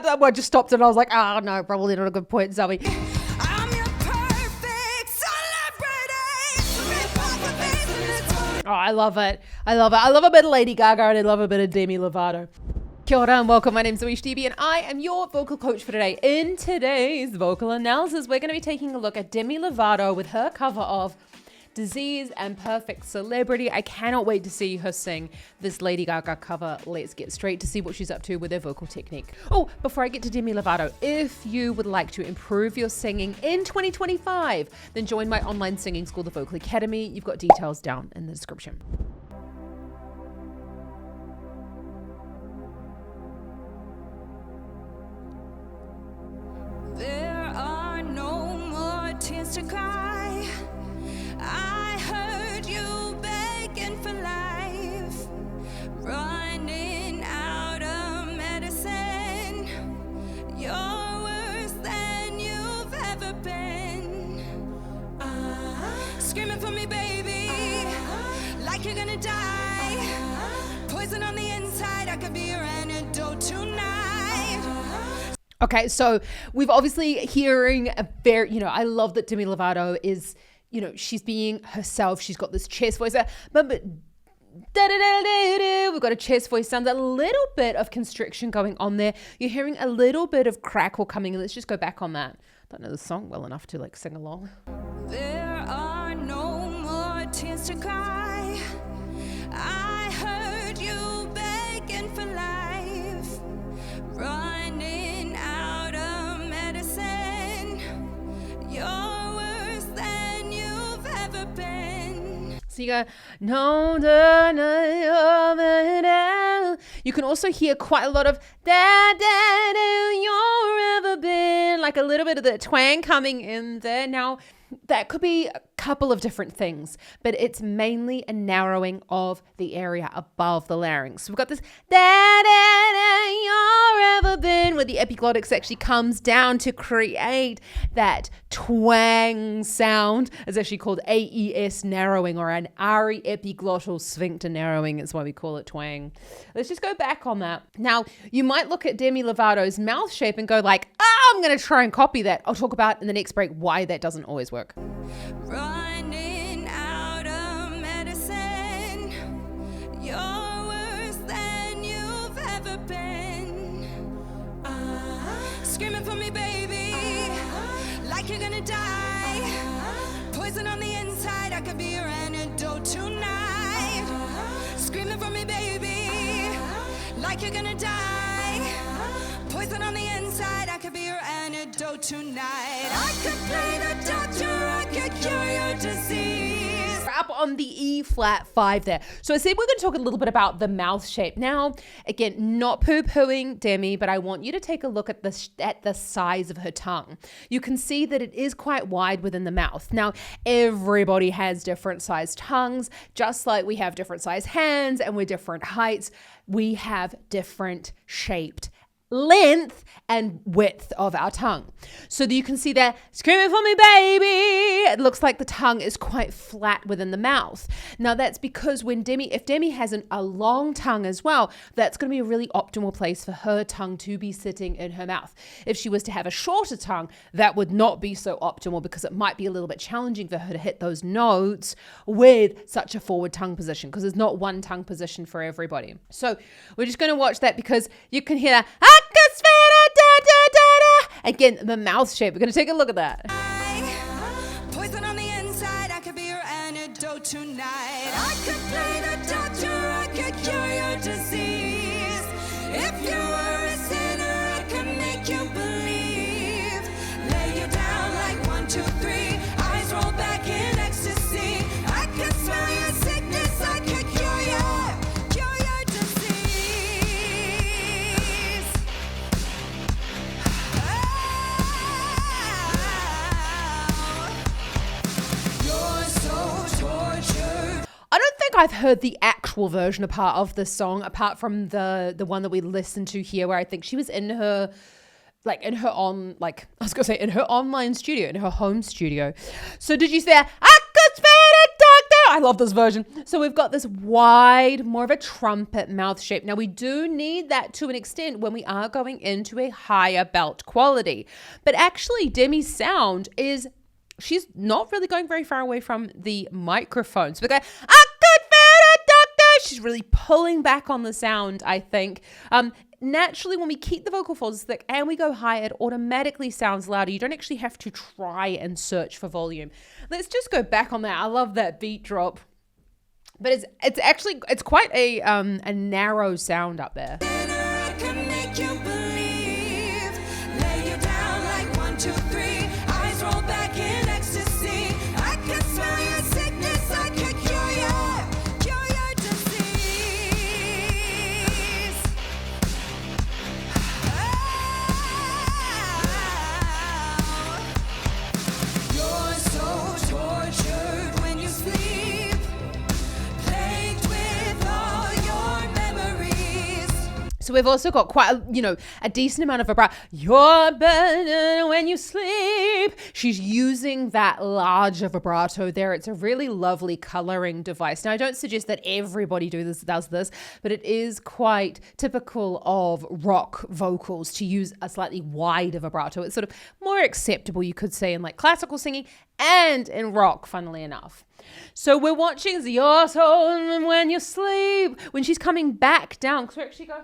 Well, I just stopped and I was like, oh no, probably not a good point, Zoe. I'm your perfect celebrity. Oh, I love it. I love it. I love a bit of Lady Gaga and I love a bit of Demi Lovato. Kia ora and welcome. My name's ZoeStibi and I am your vocal coach for today. In today's vocal analysis, we're going to be taking a look at Demi Lovato with her cover of Disease and Perfect Celebrity. I cannot wait to see her sing this Lady Gaga cover. Let's get straight to see what she's up to with her vocal technique. Oh, before I get to Demi Lovato, if you would like to improve your singing in 2025, then join my online singing school, the Vocal Academy. You've got details down in the description. There are no more tears to cry. I heard you begging for life, running out of medicine. You're worse than you've ever been. Screaming for me, baby, like you're gonna die. Poison on the inside, I could be your antidote tonight. Okay, so we've obviously hearing a very, I love that Demi Lovato is, she's being herself. She's got this chest voice, but we've got a chest voice sound, a little bit of constriction going on there. You're hearing a little bit of crackle coming in. Let's just go back on that. Don't know the song well enough to sing along. There are no more tears to cry. I heard you begging for life, running out of medicine. You're worse than you've ever been. So you go, no. You can also hear quite a lot of you're ever been, like a little bit of the twang coming in there. Now, that could be a couple of different things, but it's mainly a narrowing of the area above the larynx. So we've got this you're ever been, where the epiglottis actually comes down to create that twang sound. It's actually called AES narrowing, or an RE epiglottal sphincter narrowing. It's why we call it twang. Let's just go back on that. Now, you might look at Demi Lovato's mouth shape and go like, I'm going to try and copy that. I'll talk about in the next break why that doesn't always work. Running out of medicine. You're worse than you've ever been. Screaming for me, baby, like you're gonna die. Poison on the inside, I could be your antidote tonight. Screaming for me, baby, like you're gonna die. Poison on the inside, I could be your antidote tonight. I could play the doctor, I could cure your disease. Up on the E flat 5 there. So I said we're going to talk a little bit about the mouth shape. Now, again, not poo-pooing Demi, but I want you to take a look at the size of her tongue. You can see that it is quite wide within the mouth. Now, everybody has different sized tongues, just like we have different sized hands and we're different heights. We have different shaped length and width of our tongue. So you can see that screaming for me, baby. It looks like the tongue is quite flat within the mouth. Now that's because if Demi has a long tongue as well, that's going to be a really optimal place for her tongue to be sitting in her mouth. If she was to have a shorter tongue, that would not be so optimal because it might be a little bit challenging for her to hit those notes with such a forward tongue position, because there's not one tongue position for everybody. So we're just going to watch that because you can hear that. Again, the mouth shape. We're going to take a look at that. Poison on the inside, I could be your antidote tonight. I could play the doctor, I could cure your disease. If you were a sinner, I could make you believe. Lay you down like 1, 2, 3. Eyes roll back in ecstasy. I could smell your sickness, I could cure your disease. I don't think I've heard the actual version of this song, apart from the one that we listened to here, where I think she was in her online studio, in her home studio. So did you say, I could spell it, doctor? I love this version. So we've got this wide, more of a trumpet mouth shape. Now we do need that to an extent when we are going into a higher belt quality. But actually Demi's sound is, she's not really going very far away from the microphone. So we're going, I could feel a doctor. She's really pulling back on the sound, I think. Naturally, when we keep the vocal folds thick and we go high, it automatically sounds louder. You don't actually have to try and search for volume. Let's just go back on that. I love that beat drop. But it's actually, it's quite a narrow sound up there. I can make you believe. Lay you down like 1, 2, 3. Eyes roll back in ecstasy. I can smell your sickness. I can cure your disease. You're so tortured when you sleep, plagued with all your memories. So we've also got quite a decent amount of vibrato. You're better when you sleep. She's using that larger vibrato there. It's a really lovely coloring device. Now, I don't suggest that everybody does this, but it is quite typical of rock vocals to use a slightly wider vibrato. It's sort of more acceptable, you could say, in like classical singing and in rock, funnily enough. So we're watching Your Soul when you sleep. When she's coming back down, because we actually go...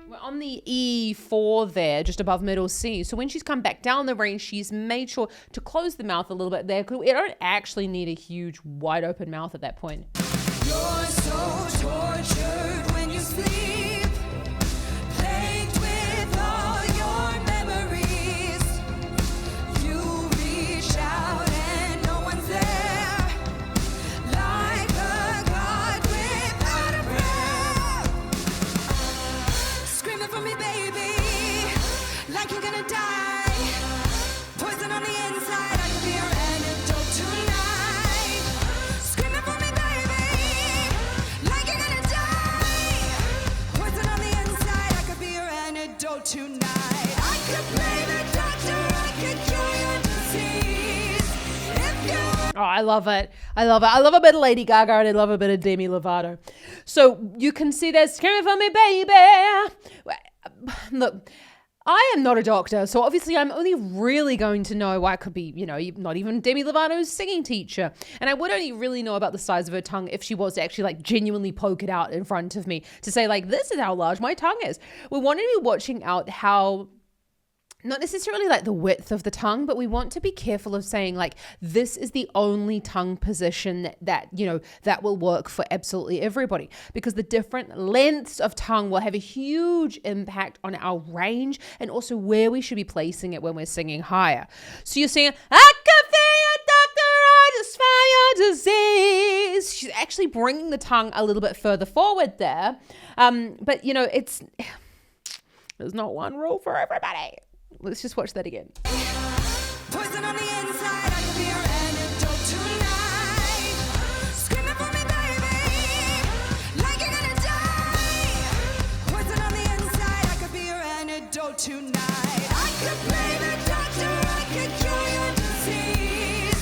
We're on the E4 there, just above middle C. So when she's come back down the range, she's made sure to close the mouth a little bit there, because we don't actually need a huge, wide open mouth at that point. You're so tortured when you sleep, plagued with all your memories. You reach out and no one's there, like a god without a prayer. Screaming for me, baby, like you're gonna die. Poison on the inside, I could be your antidote tonight. Screaming for me, baby, like you're gonna die. Poison on the inside, I could be your antidote tonight. I could play the doctor, I could cure your disease. If you Oh, I love it. I love it. I love a bit of Lady Gaga and I love a bit of Demi Lovato. So you can see that screaming for me, baby. Look, I am not a doctor, so obviously I'm only really going to know, I could be, not even Demi Lovato's singing teacher. And I would only really know about the size of her tongue if she was to actually like genuinely poke it out in front of me to say like, this is how large my tongue is. We want to be watching out how, not necessarily like the width of the tongue, but we want to be careful of saying like, this is the only tongue position that will work for absolutely everybody, because the different lengths of tongue will have a huge impact on our range and also where we should be placing it when we're singing higher. So you're saying, I can feel your doctor, I just found your disease. She's actually bringing the tongue a little bit further forward there. But there's not one rule for everybody. Let's just watch that again. poison on the inside, I could be your antidote tonight. Screaming for me, baby, like you're gonna die. Poison on the inside, I could be your antidote tonight. I could play the doctor, I could cure your disease.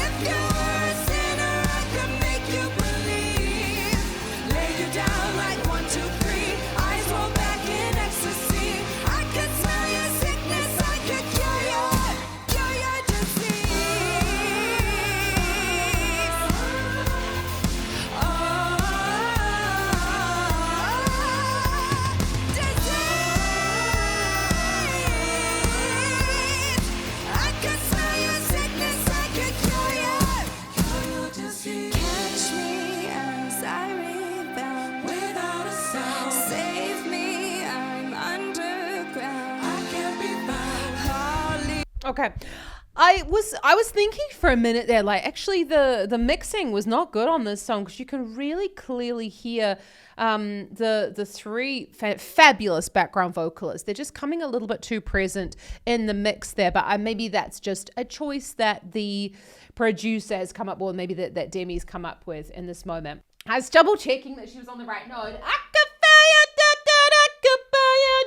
If you were a sinner, I could make you believe. Lay you down like 1, 2, 3. Eyes roll back in ecstasy. I could smell your sickness, I could cure your disease. I could smell your sickness, I could cure your disease. Catch me as I rebound without a sound. Save me, I'm underground. I can't be found. Holly. Okay. I was thinking for a minute there, like actually the mixing was not good on this song, because you can really clearly hear the three fabulous background vocalists. They're just coming a little bit too present in the mix there, but maybe that's just a choice that the producer has come up with, or maybe that Demi's come up with in this moment. I was double checking that she was on the right note. I could feel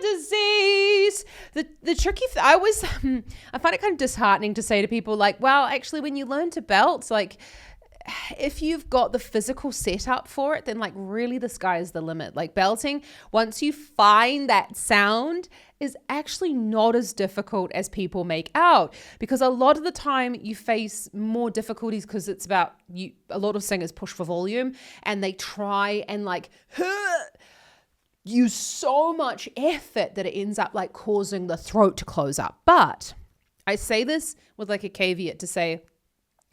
your disease. The tricky I find it kind of disheartening to say to people like, well, actually when you learn to belt, like if you've got the physical setup for it, then like really the sky is the limit. Like belting, once you find that sound, is actually not as difficult as people make out, because a lot of the time you face more difficulties because it's about you. A lot of singers push for volume and they try and like use so much effort that it ends up like causing the throat to close up. But I say this with like a caveat to say,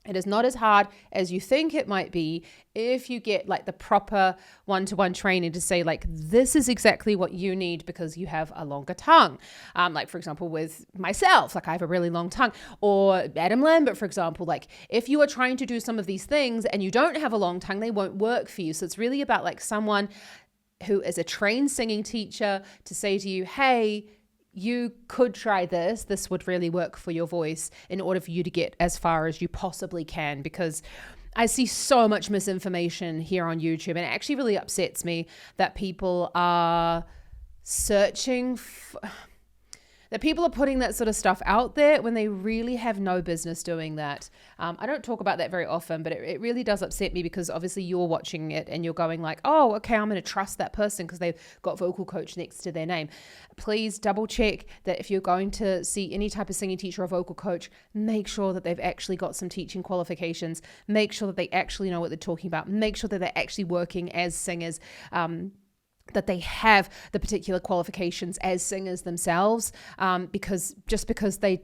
it is not as hard as you think it might be if you get like the proper one-to-one training to say like, this is exactly what you need because you have a longer tongue. Like for example, with myself, like I have a really long tongue, or Adam Lambert, for example, like if you are trying to do some of these things and you don't have a long tongue, they won't work for you. So it's really about like someone who is a trained singing teacher to say to you, hey, you could try this. This would really work for your voice in order for you to get as far as you possibly can. Because I see so much misinformation here on YouTube, and it actually really upsets me that people are that people are putting that sort of stuff out there when they really have no business doing that. I don't talk about that very often, but it really does upset me, because obviously you're watching it and you're going like, oh, okay, I'm going to trust that person because they've got vocal coach next to their name. Please double check that if you're going to see any type of singing teacher or vocal coach, make sure that they've actually got some teaching qualifications. Make sure that they actually know what they're talking about. Make sure that they're actually working as singers, that they have the particular qualifications as singers themselves, because just because they,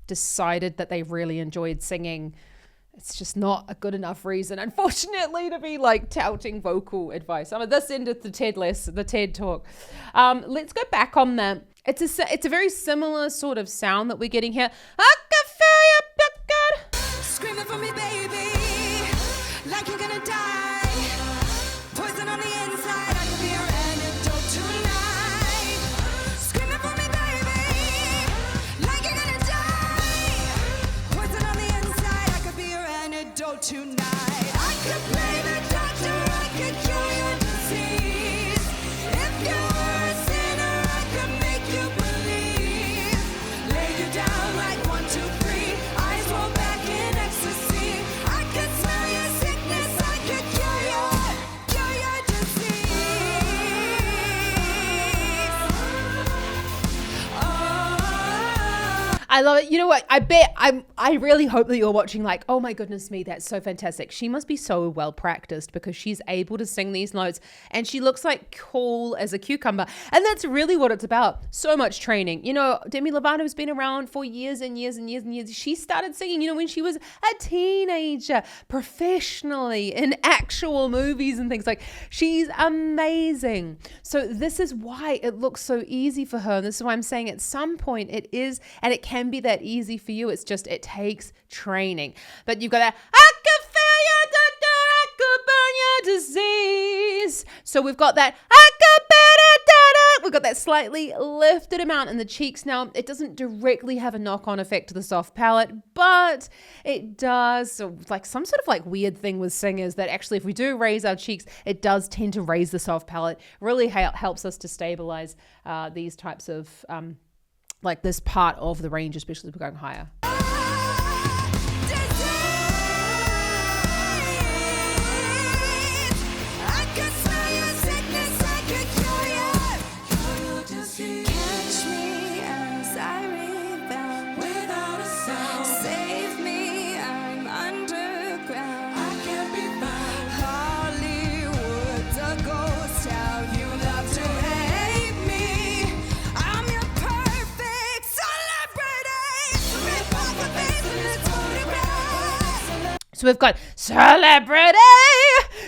decided that they really enjoyed singing, it's just not a good enough reason, unfortunately, to be like touting vocal advice. This ended the TED talk. Let's go back on that. It's a very similar sort of sound that we're getting here. I can feel you, God. Screaming for me, baby, like you're gonna die. Poison on the inside, I could be your antidote tonight. Screaming for me, baby, like you're gonna die. Poison on the inside, I could be your antidote tonight. I could play the doctor, I could cure your disease. If you were a sinner, I could make you believe. Lay you down like 1, 2, 3, eyes roll back in ecstasy. I could smell your sickness, I could cure your disease. Oh. I love it. You know what? I really hope that you're watching like, oh my goodness me, that's so fantastic. She must be so well practiced because she's able to sing these notes and she looks like cool as a cucumber. And that's really what it's about. So much training. Demi Lovato's been around for years and years and years and years. She started singing, when she was a teenager, professionally in actual movies and things. Like, she's amazing. So this is why it looks so easy for her. And this is why I'm saying at some point it is, and it can be that easy for you. It's just, it takes training. But you've got that, I can feel your, I could burn your disease. So we've got that, I could better, we've got that slightly lifted amount in the cheeks. Now, it doesn't directly have a knock-on effect to the soft palate, but it does. So like some sort of like weird thing with singers that actually, if we do raise our cheeks, it does tend to raise the soft palate. Really helps us to stabilize these types of like this part of the range, especially if we're going higher. So we've got celebrity.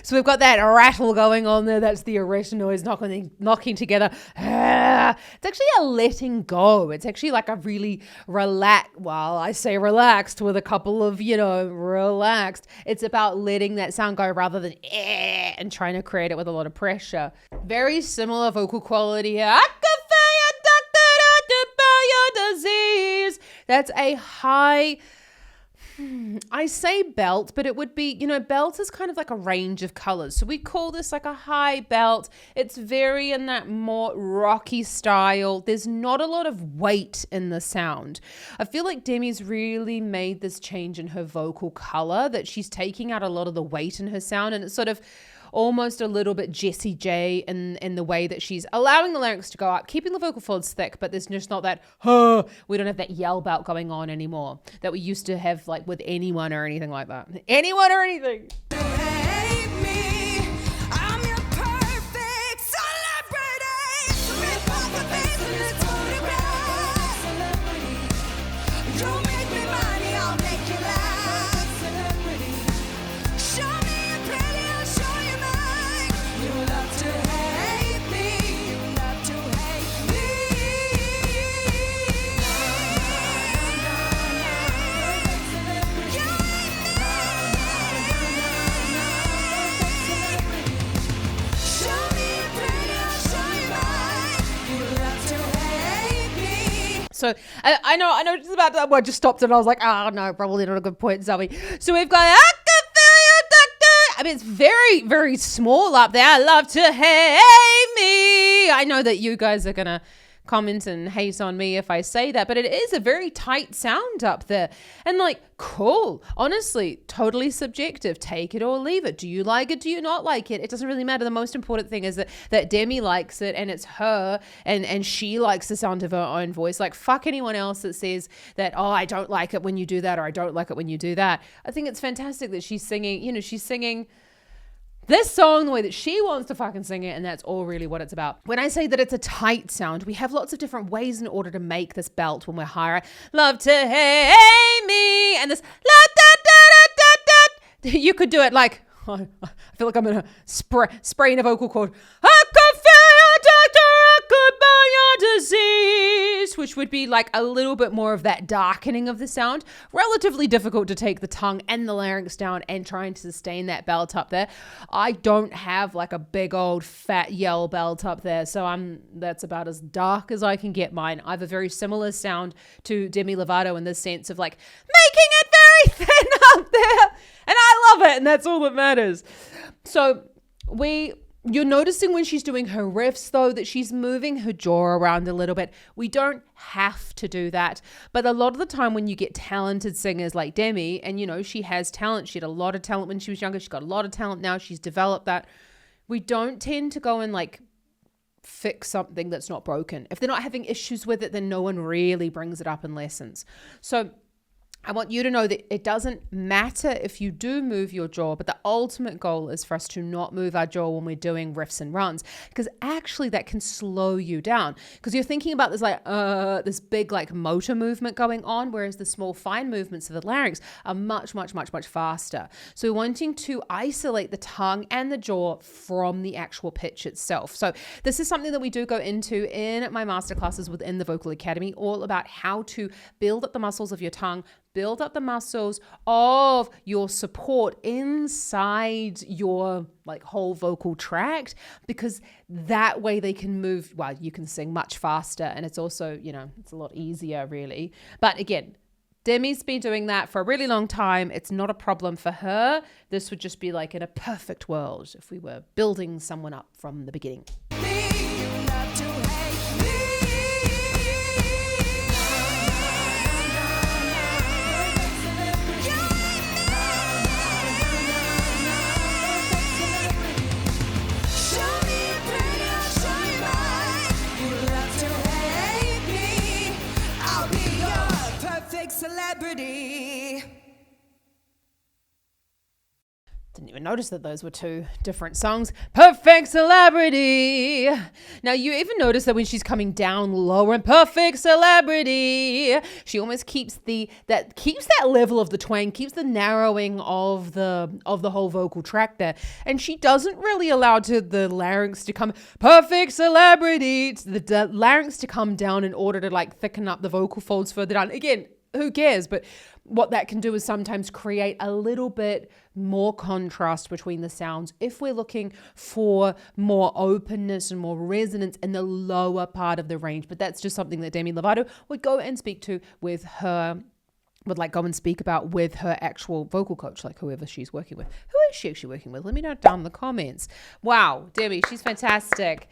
So we've got that rattle going on there. That's the erection noise knocking together. It's actually a letting go. It's actually like a really I say relaxed with a couple of, relaxed. It's about letting that sound go rather than and trying to create it with a lot of pressure. Very similar vocal quality here. I can feel your doctor, your disease. That's a high I say belt, but it would be, belt is kind of like a range of colors. So we call this like a high belt. It's very in that more rocky style. There's not a lot of weight in the sound. I feel like Demi's really made this change in her vocal color, that she's taking out a lot of the weight in her sound, and it's sort of almost a little bit Jessie J in the way that she's allowing the larynx to go up, keeping the vocal folds thick, but there's just not that, we don't have that yell belt going on anymore that we used to have like with anyone or anything like that. Anyone or anything. Hate me, I'm your perfect celebrity. Rip off the face in this photograph. Don't make me money, I'll make you laugh. Show me your pretty, I'll show you mine. You love to hate me, you love to hate me. You show me your pretty, I'll show you mine. You love to hate me. So I know just about that. I just stopped and I was like, oh no, probably not a good point, Zoe. So we've got, I can feel you, doctor. I mean, it's very, very small up there. I love to hate me. I know that you guys are going to comment and hate on me if I say that, but it is a very tight sound up there. And like, cool. Honestly, totally subjective. Take it or leave it. Do you like it? Do you not like it? It doesn't really matter. The most important thing is that Demi likes it, and it's her, and she likes the sound of her own voice. Like, fuck anyone else that says that, oh, I don't like it when you do that, or I don't like it when you do that. I think it's fantastic that she's singing, she's singing this song the way that she wants to fucking sing it, and that's all really what it's about. When I say that it's a tight sound, we have lots of different ways in order to make this belt when we're higher. Love to hate me, and this la da da da da da. You could do it like, I feel like I'm gonna spray in a vocal cord. I could feel your doctor, I could buy your disease, which would be like a little bit more of that darkening of the sound. Relatively difficult to take the tongue and the larynx down and trying to sustain that belt up there. I don't have like a big old fat yell belt up there, so that's about as dark as I can get mine. I have a very similar sound to Demi Lovato in the sense of like making it very thin up there, and I love it, and that's all that matters. So you're noticing when she's doing her riffs, though, that she's moving her jaw around a little bit. We don't have to do that. But a lot of the time when you get talented singers like Demi, and, she has talent. She had a lot of talent when she was younger. She's got a lot of talent now. She's developed that. We don't tend to go and, like, fix something that's not broken. If they're not having issues with it, then no one really brings it up in lessons. So I want you to know that it doesn't matter if you do move your jaw, but the ultimate goal is for us to not move our jaw when we're doing riffs and runs, because actually that can slow you down, because you're thinking about this like this big like motor movement going on, whereas the small fine movements of the larynx are much, much, much, much faster. So we're wanting to isolate the tongue and the jaw from the actual pitch itself. So this is something that we do go into in my masterclasses within the Vocal Academy, all about how to build up the muscles of your tongue, build up the muscles of your support inside your like whole vocal tract, because that way they can move, well, you can sing much faster, and it's also, it's a lot easier really. But again, Demi's been doing that for a really long time. It's not a problem for her. This would just be like in a perfect world if we were building someone up from the beginning. Celebrity. Didn't even notice that those were two different songs. Perfect Celebrity. Now you even notice that when she's coming down lower in Perfect Celebrity, she almost keeps that level of the twang, keeps the narrowing of the whole vocal tract there, and she doesn't really allow the larynx to come Perfect Celebrity, the larynx to come down in order to like thicken up the vocal folds further down. Again, who cares? But what that can do is sometimes create a little bit more contrast between the sounds if we're looking for more openness and more resonance in the lower part of the range. But that's just something that Demi Lovato would go and speak to with her would like go and speak about with her actual vocal coach, like whoever she's working with. Who is she actually working with? Let me know down in the comments. Wow, Demi, she's fantastic.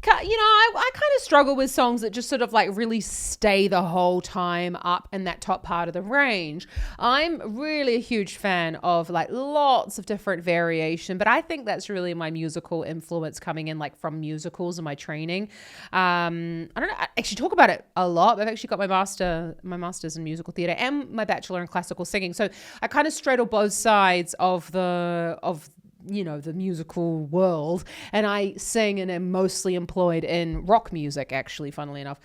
You know, I kind of struggle with songs that just sort of like really stay the whole time up in that top part of the range. I'm really a huge fan of like lots of different variation, but I think that's really my musical influence coming in like from musicals and my training. I don't know, I actually talk about it a lot. I've actually got my master's in musical theater and my bachelor in classical singing. So I kind of straddle both sides of the musical world, and I sing and am mostly employed in rock music, actually, funnily enough.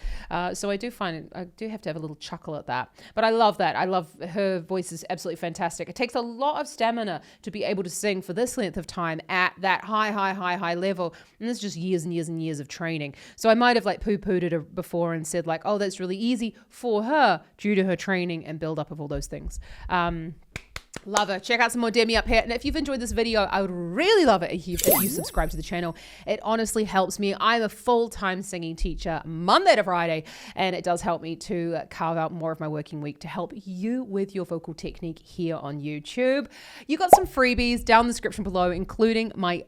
So I do have to have a little chuckle at that. But I love that. I love her voice is absolutely fantastic. It takes a lot of stamina to be able to sing for this length of time at that high level. And it's just years and years and years of training. So I might have like poo-pooed it before and said like, oh, that's really easy for her due to her training and build up of all those things. Love her. Check out some more Demi up here. And if you've enjoyed this video, I would really love it if you subscribe to the channel. It honestly helps me. I'm a full-time singing teacher Monday to Friday, and it does help me to carve out more of my working week to help you with your vocal technique here on YouTube. You got some freebies down in the description below, including my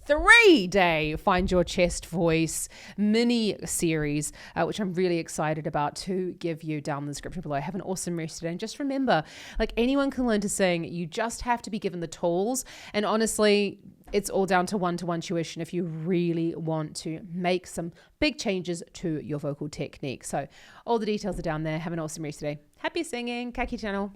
3-day Find Your Chest Voice mini series, which I'm really excited about to give you down in the description below. Have an awesome rest today. And just remember, like anyone can learn to sing. You just have to be given the tools. And honestly, it's all down to one-to-one tuition if you really want to make some big changes to your vocal technique. So all the details are down there. Have an awesome rest today. Happy singing. Kaki channel.